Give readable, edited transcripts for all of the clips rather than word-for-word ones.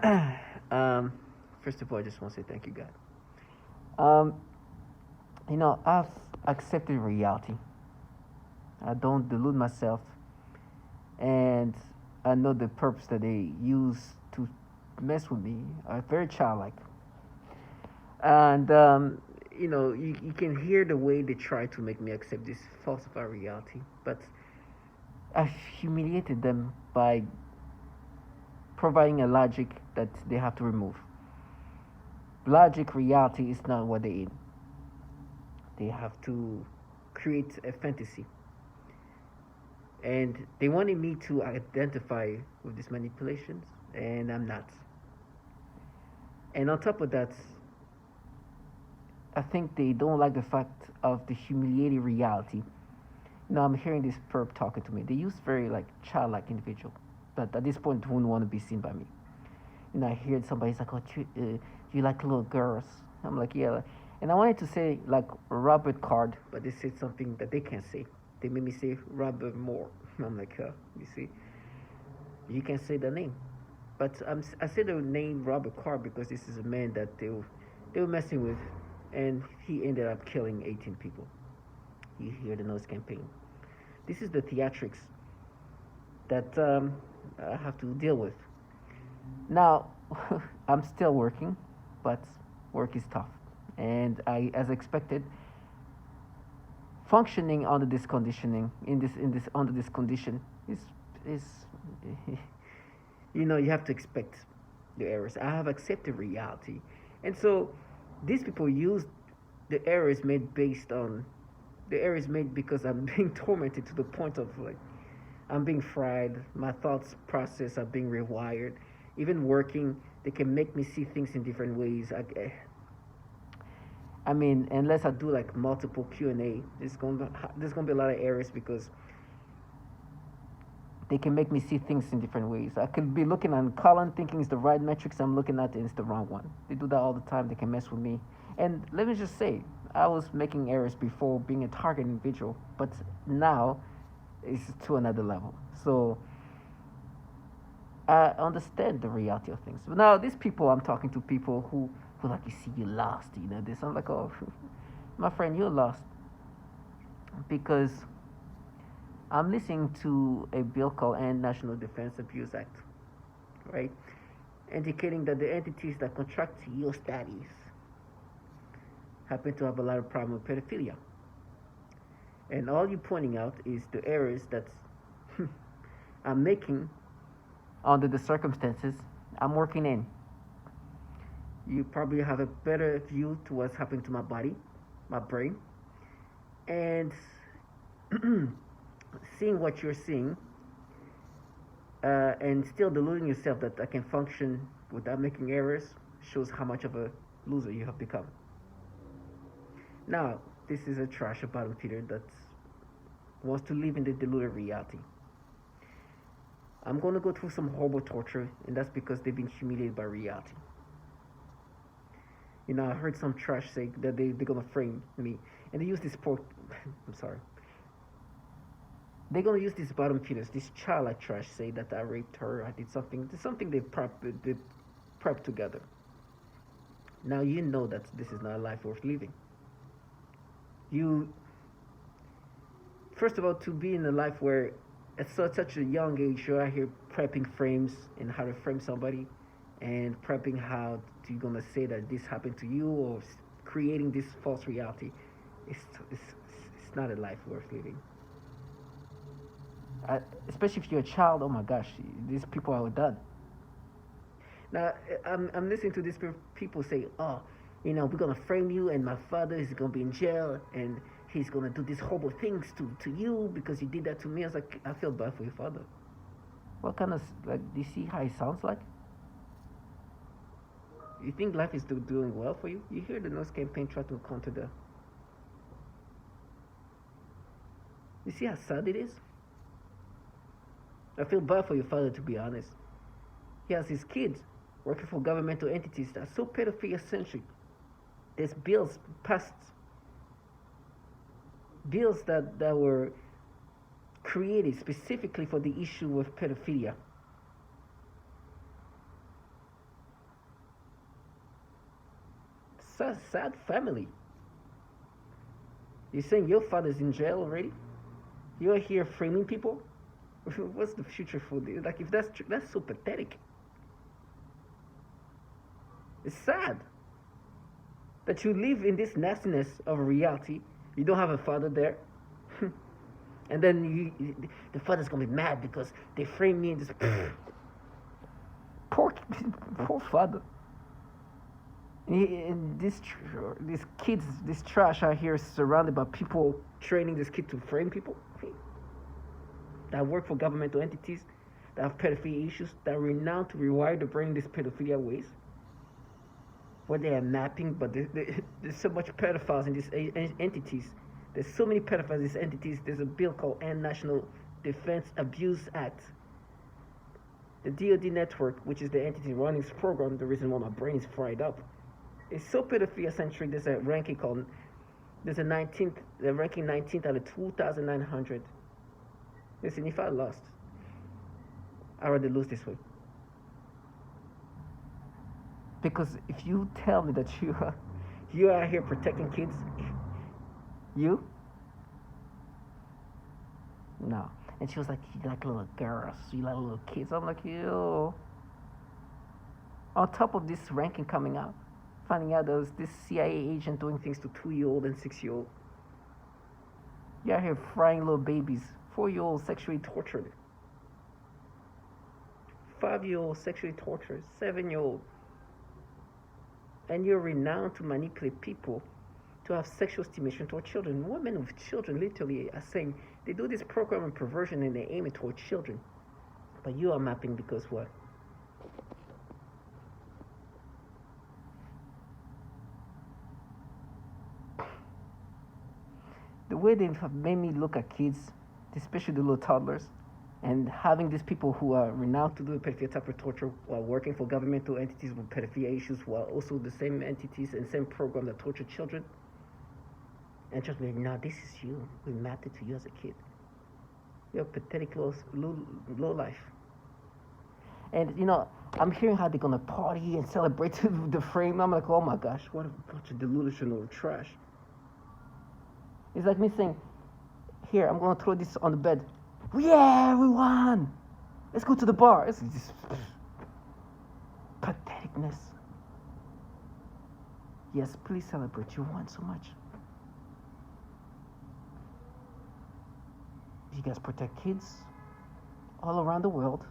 um, First of all, I just want to say thank you, God. Um, I've accepted reality. I don't delude myself, and I know the purpose that they use to mess with me are very childlike. And you can hear the way they try to make me accept this falsified reality, but I've humiliated them by providing a logic that they have to remove. Logic, reality is not what they eat. They have to create a fantasy. And they wanted me to identify with these manipulations, and I'm not. And on top of that, I think they don't like the fact of the humiliating reality. I'm hearing this perp talking to me. They use very like childlike individual that at this point wouldn't want to be seen by me. I hear somebody's like, "Oh, you like little girls?" I'm like, "Yeah." And I wanted to say like Robert Card, but they said something that they can't say. They made me say Robert Moore. I'm like, you see, you can say the name, but I said the name Robert Card because this is a man that they were messing with, and he ended up killing 18 people. You hear the nose campaign. This is the theatrics that I have to deal with. Now, I'm still working, but work is tough, and as expected, functioning under this conditioning in this under this condition is you have to expect the errors. I have accepted reality, and so these people use the errors made based on the errors made because I'm being tormented to the point of like I'm being fried. My thoughts process are being rewired. Even working, they can make me see things in different ways. I mean, unless I do like multiple Q&A, there's gonna be a lot of errors because they can make me see things in different ways. I could be looking at column thinking it's the right metrics I'm looking at and it's the wrong one. They do that all the time. They can mess with me. And let me just say, I was making errors before being a target individual, but now it's to another level. So I understand the reality of things. But now these people, I'm talking to people who like, you see, you lost. This. I'm like, oh, my friend, you're lost because I'm listening to a bill called End National Defense Abuse Act, right? Indicating that the entities that contract your studies happen to have a lot of problem with pedophilia. And all you're pointing out is the errors that I'm making under the circumstances I'm working in. You probably have a better view to what's happening to my body, my brain, and seeing what you're seeing, and still deluding yourself that I can function without making errors shows how much of a loser you have become. Now, this is a trash bottom feeder that wants to live in the deluded reality. I'm going to go through some horrible torture, and that's because they've been humiliated by reality. I heard some trash say that they're going to frame me, and they use this I'm sorry. They're going to use these bottom feeders, this childlike trash, say that I raped her, I did something. There's something they prep together. Now you know that this is not a life worth living. First of all, to be in a life where at such a young age you're out here prepping frames and how to frame somebody and prepping how you're going to say that this happened to you or creating this false reality, it's not a life worth living. Especially if you're a child, oh my gosh, these people are done. Now, I'm listening to these people say, oh, we're going to frame you and my father is going to be in jail and he's going to do these horrible things to you because you did that to me. I was like, I feel bad for your father. What kind of, like, do you see how he sounds like? You think life is doing well for you? You hear the Nose campaign try to counter the... You see how sad it is? I feel bad for your father, to be honest. He has his kids working for governmental entities that are so pedophilia-centric. There's bills passed, bills that were created specifically for the issue of pedophilia. sad family. You're saying your father's in jail already? You're here framing people? What's the future for this? Like, if that's true, that's so pathetic. It's sad that you live in this nastiness of reality. You don't have a father there. And then the father's gonna be mad because they framed me in this. poor, poor father. And these kids, this trash out here, surrounded by people training this kid to frame people that work for governmental entities, that have pedophilia issues, that are renowned to rewire the brain in these pedophilia ways, where they are mapping, but there's so much pedophiles in these entities. There's so many pedophiles in these entities. There's a bill called End National Defense Abuse Act. The DoD network, which is the entity running this program, the reason why my brain is fried up, it's so pedophilia centric. There's a ranking called, there's a 19th, the ranking 19th out of 2,900. Listen, if I lost, I'd rather lose this way. Because if you tell me that you are here protecting kids, you? No. And she was like, you like little girls, you like little kids. I'm like, ew. On top of this ranking coming out, finding out there was this CIA agent doing things to 2-year-old and 6-year-old. You're out here frying little babies, 4-year-old sexually tortured, 5-year-old sexually tortured, 7-year-old. And you're renowned to manipulate people to have sexual stimulation toward children. Women with children literally are saying they do this program of perversion and they aim it toward children. But you are mapping because what? The way they have made me look at kids, especially the little toddlers, and having these people who are renowned to do pedophilia type of torture while working for governmental entities with pedophilia issues, while also the same entities and same program that torture children. And just like, no, this is you. We mapped it to you as a kid. You're a pathetic low life. And, you know, I'm hearing how they're going to party and celebrate the frame. I'm like, oh my gosh, what a bunch of delusional trash. It's like me saying, here, I'm going to throw this on the bed. Yeah, we won. Let's go to the bar. It's just patheticness. Yes, please celebrate. You won so much. You guys protect kids all around the world.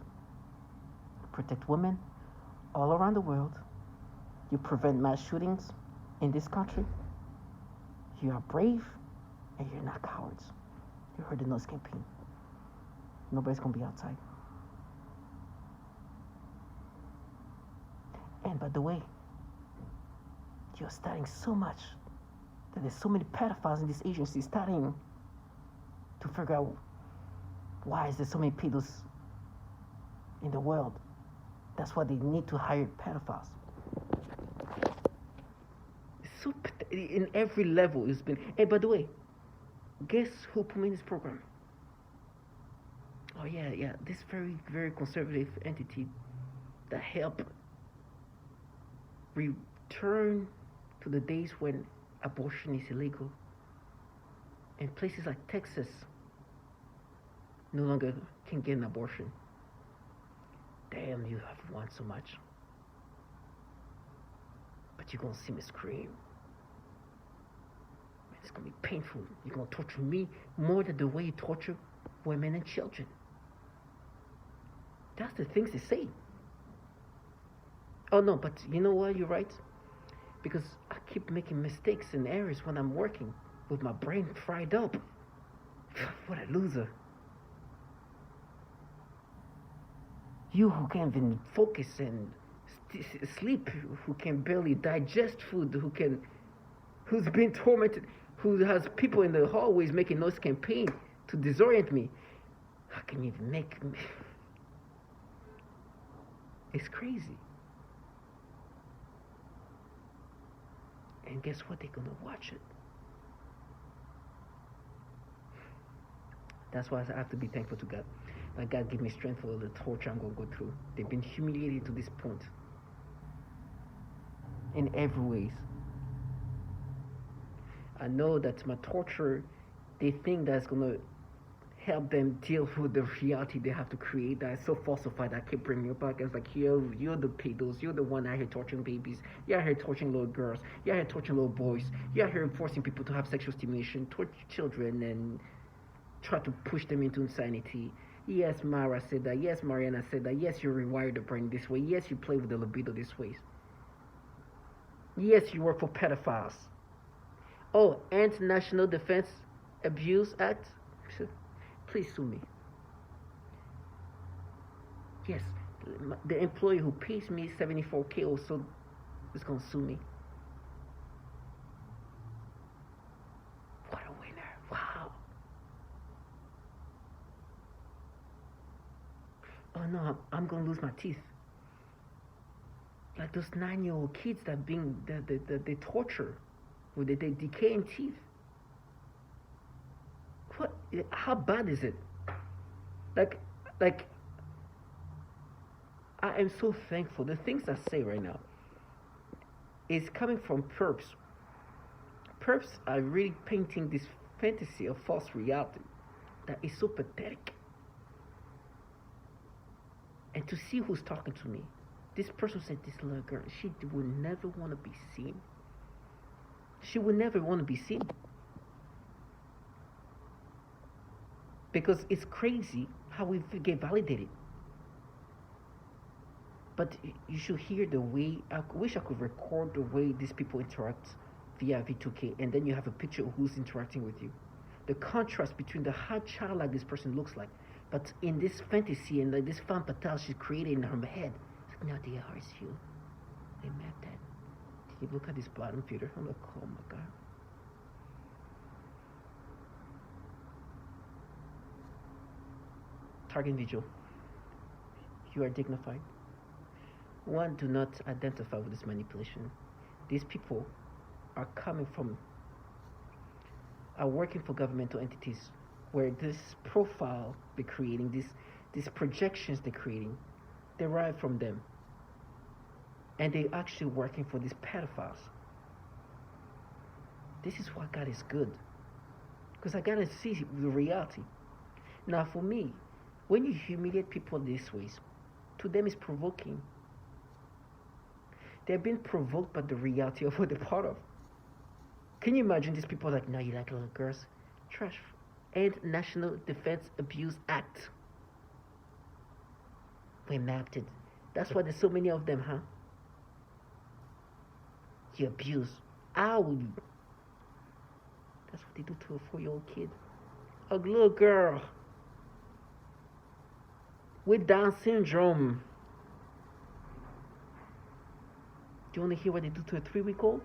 Protect women all around the world. You prevent mass shootings in this country. You are brave and you're not cowards. You heard the NOS campaign. Nobody's going to be outside. And by the way, you're studying so much that there's so many pedophiles in this agency studying to figure out why is there so many pedos in the world. That's why they need to hire pedophiles. It's so in every level it's been. And by the way, guess who put me in this program? Oh yeah, this very, very conservative entity that help return to the days when abortion is illegal. In places like Texas, no longer can get an abortion. Damn, you have won so much. But you're gonna see me scream. It's gonna be painful. You're gonna torture me more than the way you torture women and children. That's the things they say. Oh no, but you know what? You're right. Because I keep making mistakes and errors when I'm working with my brain fried up. What a loser. You who can't even focus and sleep, who can barely digest food, who's been tormented, who has people in the hallways making NOS campaign to disorient me. How can you even make me? It's crazy. And guess what? They're gonna watch it. That's why I have to be thankful to God. That God give me strength for all the torture I'm gonna go through. They've been humiliated to this point. In every ways. I know that my torture, they think that's gonna help them deal with the reality they have to create that is so falsified. I keep bringing it back. It's like you're the pedos. You're the one out here torturing babies. You're out here torturing little girls. You're out here torturing little boys. You're out here forcing people to have sexual stimulation, torture children, and try to push them into insanity. Yes, Mara said that. Yes, Mariana said that. Yes, you rewired the brain this way. Yes, you play with the libido this way. Yes, you work for pedophiles. Oh, and National Defense Abuse Act. Please sue me. Yes, the employee who pays me 74K also is gonna sue me. What a winner! Wow. Oh no, I'm gonna lose my teeth. Like those 9-year-old kids that being they torture with the decaying teeth. What? How bad is it? Like, like, I am so thankful. The things I say right now is coming from perps. Perps are really painting this fantasy of false reality that is so pathetic. And to see who's talking to me, this person said this little girl, she would never want to be seen. She would never want to be seen. Because it's crazy how we get validated. But you should hear the way, I wish I could record the way these people interact via V2K, and then you have a picture of who's interacting with you. The contrast between how childlike this person looks like, but in this fantasy and like this femme fatale she's created in her head, it's like, no, they are you. They met that. You look at this bottom feeder, I'm like, oh my God. Target individual, you are dignified. One, do not identify with this manipulation. These people are working for governmental entities where this profile they're creating, these projections they're creating, derive from them. And they're actually working for these pedophiles. This is why God is good. Because I gotta see the reality. Now for me, when you humiliate people these ways, to them it's provoking. They're being provoked by the reality of what they're part of. Can you imagine these people like, no, you like little girls? Trash. And National Defense Abuse Act. We mapped it. That's why there's so many of them, huh? You abuse. Ow! That's what they do to a 4-year-old kid. A little girl with Down syndrome. Do you want to hear what they do to a 3-week-old?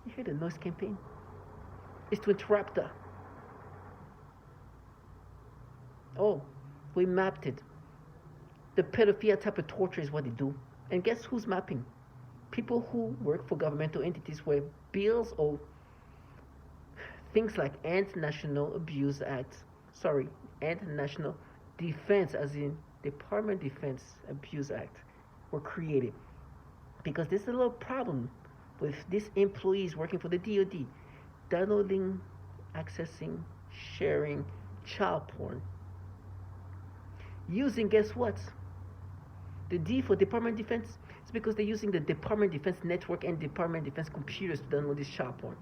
You hear the noise campaign? It's to interrupt her. Oh, we mapped it. The pedophilia type of torture is what they do. And guess who's mapping? People who work for governmental entities where bills or things like National Defense, as in Department of Defense Abuse Act, were created. Because there's a little problem with these employees working for the DoD, downloading, accessing, sharing child porn. Using, guess what? The D for Department of Defense is because they're using the Department of Defense network and Department of Defense computers to download this child porn.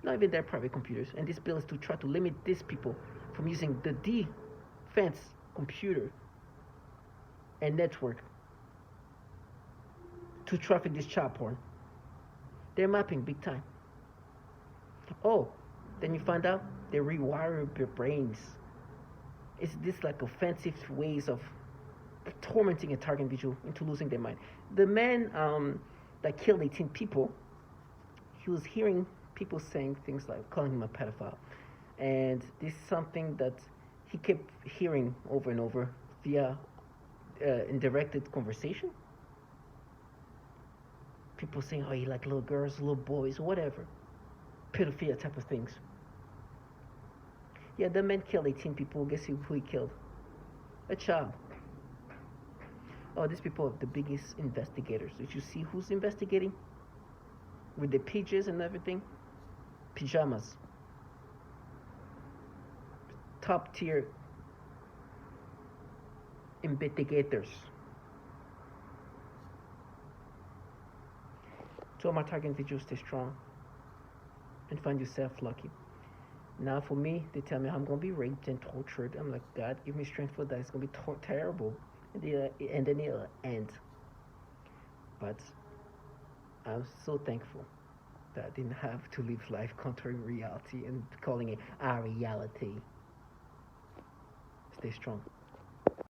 Not even their private computers. And this bill is to try to limit these people from using the defense computer and network to traffic this child porn. They're mapping big time. Oh, then you find out they rewire your brains. It's this like offensive ways of tormenting a target individual into losing their mind. The man that killed 18 people, he was hearing people saying things like calling him a pedophile. And this is something that he kept hearing over and over via indirected conversation. People saying, oh, you like little girls, little boys, whatever. Pedophilia type of things. Yeah, the man killed 18 people. Guess who he killed? A child. Oh, these people are the biggest investigators. Did you see who's investigating? With the pages and everything? pajamas, top tier investigators. So my target individuals, stay strong and find yourself lucky. Now for me, they tell me I'm gonna be raped and tortured. I'm like, God, give me strength for that. It's gonna be terrible, and then it'll end. But I'm so thankful that I didn't have to live life contrary reality and calling it our reality. Stay strong.